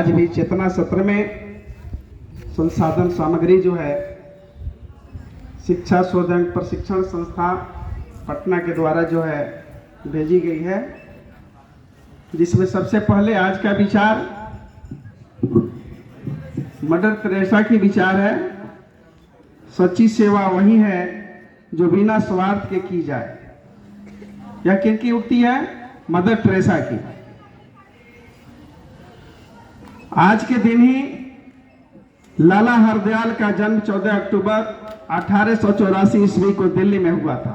आज भी चेतना सत्र में संसाधन सामग्री जो है शिक्षा शोधन प्रशिक्षण संस्था पटना के द्वारा जो है भेजी गई है, जिसमें सबसे पहले आज का विचार मदर तेरेसा की विचार है। सच्ची सेवा वही है जो बिना स्वार्थ के की जाए। यह किनकी उक्ति है? मदर तेरेसा की। आज के दिन ही लाला हरदयाल का जन्म 14 अक्टूबर 1884 ईस्वी को दिल्ली में हुआ था।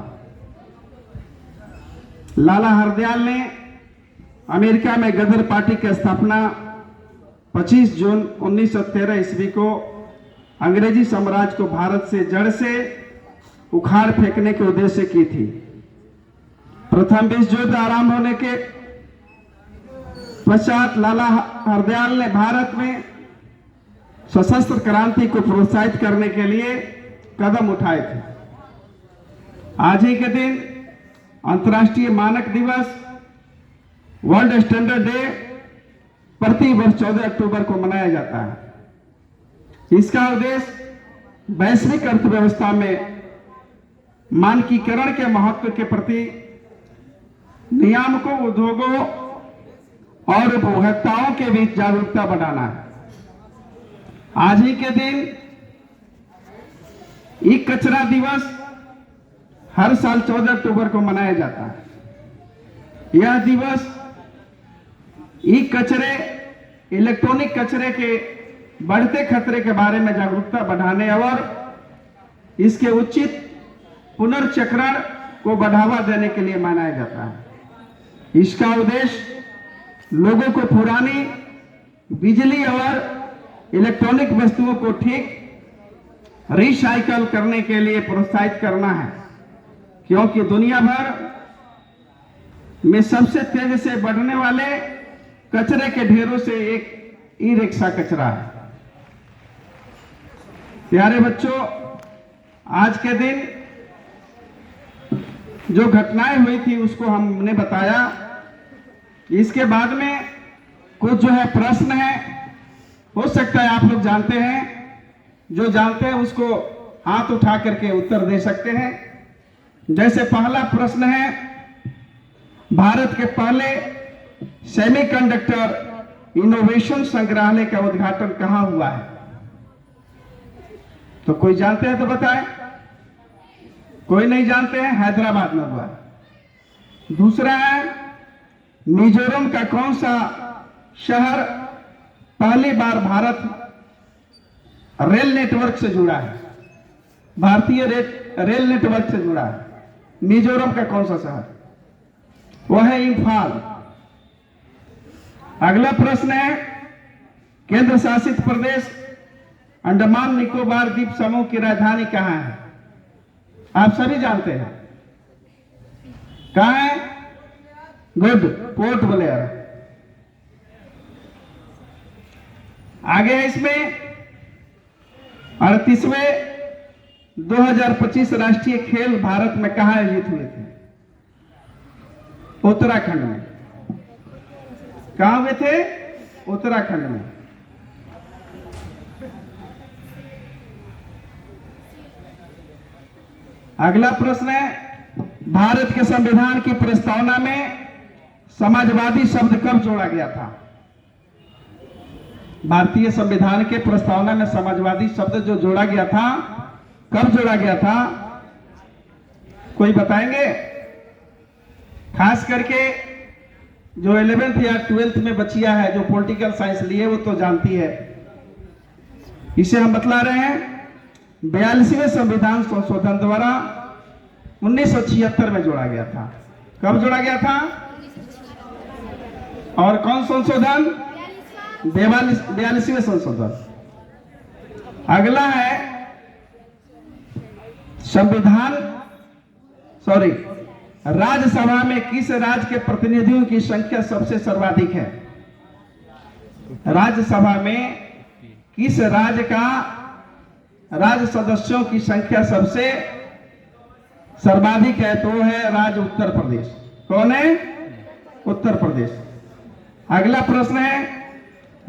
लाला हरदयाल ने अमेरिका में गदर पार्टी की स्थापना 25 जून 1913 ईस्वी को अंग्रेजी साम्राज्य को भारत से जड़ से उखाड़ फेंकने के उद्देश्य की थी। प्रथम विश्व युद्ध आरंभ होने के पश्चात लाला हरदयाल ने भारत में सशस्त्र क्रांति को प्रोत्साहित करने के लिए कदम उठाए थे। आज ही के दिन अंतर्राष्ट्रीय मानक दिवस वर्ल्ड स्टैंडर्ड डे प्रति वर्ष 14 अक्टूबर को मनाया जाता है। इसका उद्देश्य वैश्विक अर्थव्यवस्था में मानकीकरण के महत्व के प्रति नियामकों, उद्योगों और उपभोक्ताओं के बीच जागरूकता बढ़ाना है। आज ही के दिन ई कचरा दिवस हर साल 14 अक्टूबर को मनाया जाता है। यह दिवस ई कचरे, इलेक्ट्रॉनिक कचरे के बढ़ते खतरे के बारे में जागरूकता बढ़ाने और इसके उचित पुनर्चक्रण को बढ़ावा देने के लिए मनाया जाता है। इसका उद्देश्य लोगों को पुरानी बिजली और इलेक्ट्रॉनिक वस्तुओं को ठीक रिसाइकल करने के लिए प्रोत्साहित करना है, क्योंकि दुनिया भर में सबसे तेजी से बढ़ने वाले कचरे के ढेरों से एक ई रिक्शा कचरा है। प्यारे बच्चों, आज के दिन जो घटनाएं हुई थी उसको हमने बताया। इसके बाद में कुछ जो है प्रश्न है, हो सकता है आप लोग जानते हैं, जो जानते हैं उसको हाथ उठा करके उत्तर दे सकते हैं। जैसे पहला प्रश्न है, भारत के पहले सेमीकंडक्टर इनोवेशन संग्रहालय का उद्घाटन कहां हुआ है? तो कोई जानते हैं तो बताएं। कोई नहीं जानते हैं? हैदराबाद में हुआ। दूसरा है, मिजोरम का कौन सा शहर पहली बार भारत रेल नेटवर्क से जुड़ा है? भारतीय रेल नेटवर्क से जुड़ा है। मिजोरम का कौन सा शहर? वह है इंफाल। अगला प्रश्न है, केंद्र शासित प्रदेश अंडमान निकोबार द्वीप समूह की राजधानी कहां है? आप सभी जानते हैं। कहां है? Good, port Blair. आगे है इसमें 38वें 2025 राष्ट्रीय खेल भारत में कहां आयोजित हुए थे? उत्तराखंड में। कहां हुए थे? उत्तराखंड में। अगला प्रश्न है, भारत के संविधान की प्रस्तावना में समाजवादी शब्द कब जोड़ा गया था? भारतीय संविधान के प्रस्तावना में समाजवादी शब्द जो जोड़ा गया था, कब जोड़ा गया था? कोई बताएंगे? खास करके जो 11th या 12th में बचिया है, जो पॉलिटिकल साइंस लिए, वो तो जानती है। इसे हम बतला रहे हैं। 42वें संविधान संशोधन द्वारा 1976 में जोड़ा गया था। कब जोड़ा गया था? और कौन संशोधन? 42वें संशोधन। अगला है राज्यसभा में किस राज्य के प्रतिनिधियों की संख्या सबसे सर्वाधिक है? राज्यसभा में किस राज्य का राज्य सदस्यों की संख्या सबसे सर्वाधिक है? तो है राज्य उत्तर प्रदेश। कौन है? उत्तर प्रदेश। अगला प्रश्न है,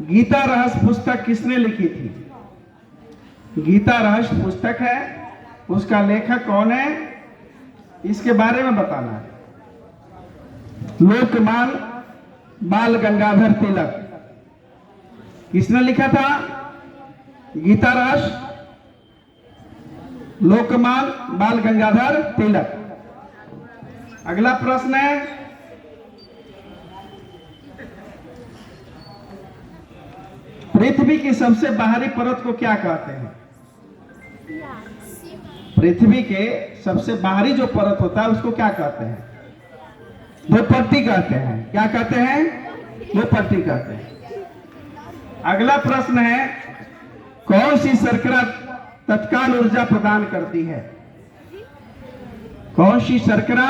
गीता रहस्य पुस्तक किसने लिखी थी? गीता रहस्य पुस्तक है, उसका लेखक कौन है, इसके बारे में बताना है। लोकमान्य बाल गंगाधर तिलक। किसने लिखा था गीता रहस्य? लोकमान्य बाल गंगाधर तिलक। अगला प्रश्न है, पृथ्वी की सबसे बाहरी परत को क्या कहते हैं? पृथ्वी के सबसे बाहरी जो परत होता है उसको क्या कहते हैं? भूपट्टी कहते हैं। क्या कहते हैं? भूपट्टी कहते हैं। अगला प्रश्न है, कौन सी शर्करा तत्काल ऊर्जा प्रदान करती है? कौन सी शर्करा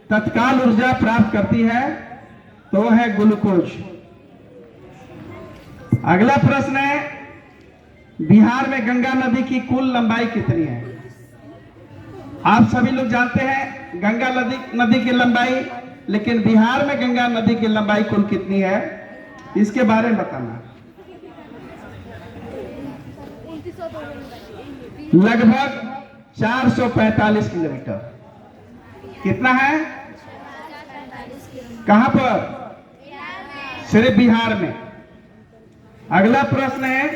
तत्काल ऊर्जा प्राप्त करती है? तो है ग्लूकोज। अगला प्रश्न है, बिहार में गंगा नदी की कुल लंबाई कितनी है? आप सभी लोग जानते हैं गंगा नदी की लंबाई, लेकिन बिहार में गंगा नदी की लंबाई कुल कितनी है, इसके बारे में बताना। लगभग 445 किलोमीटर। कितना है? कहां पर? सिर्फ बिहार में। अगला प्रश्न है,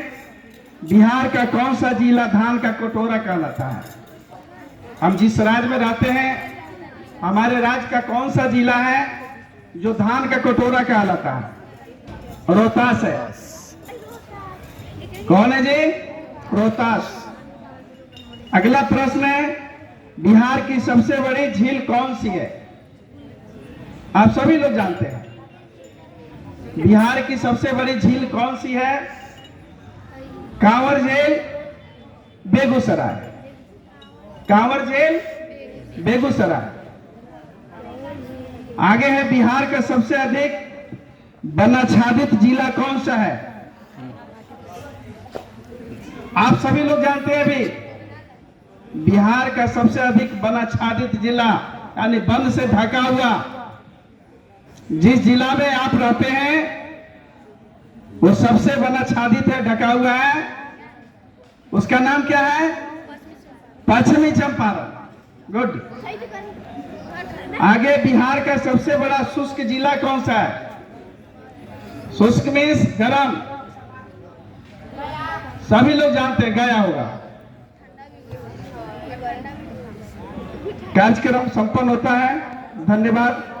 बिहार का कौन सा जिला धान का कटोरा कहलाता है? हम जिस राज्य में रहते हैं, हमारे राज्य का कौन सा जिला है जो धान का कटोरा कहलाता है? रोहतास है। कौन है जी? रोहतास। अगला प्रश्न है, बिहार की सबसे बड़ी झील कौन सी है? आप सभी लोग जानते हैं बिहार की सबसे बड़ी झील कौन सी है? कांवर झील, बेगूसराय। कांवर झील, बेगूसराय। आगे है, बिहार का सबसे अधिक वनाच्छादित जिला कौन सा है? आप सभी लोग जानते हैं भी, बिहार का सबसे अधिक वनाच्छादित जिला यानी वन से ढका हुआ जिस जिला में आप रहते हैं वो सबसे वनाच्छादित है, ढका हुआ है। उसका नाम क्या है? पश्चिमी चंपारण। गुड। आगे, बिहार का सबसे बड़ा शुष्क जिला कौन सा है? शुष्क मीन्स गरम। सभी लोग जानते हैं, गया होगा। कार्यक्रम संपन्न होता है। धन्यवाद।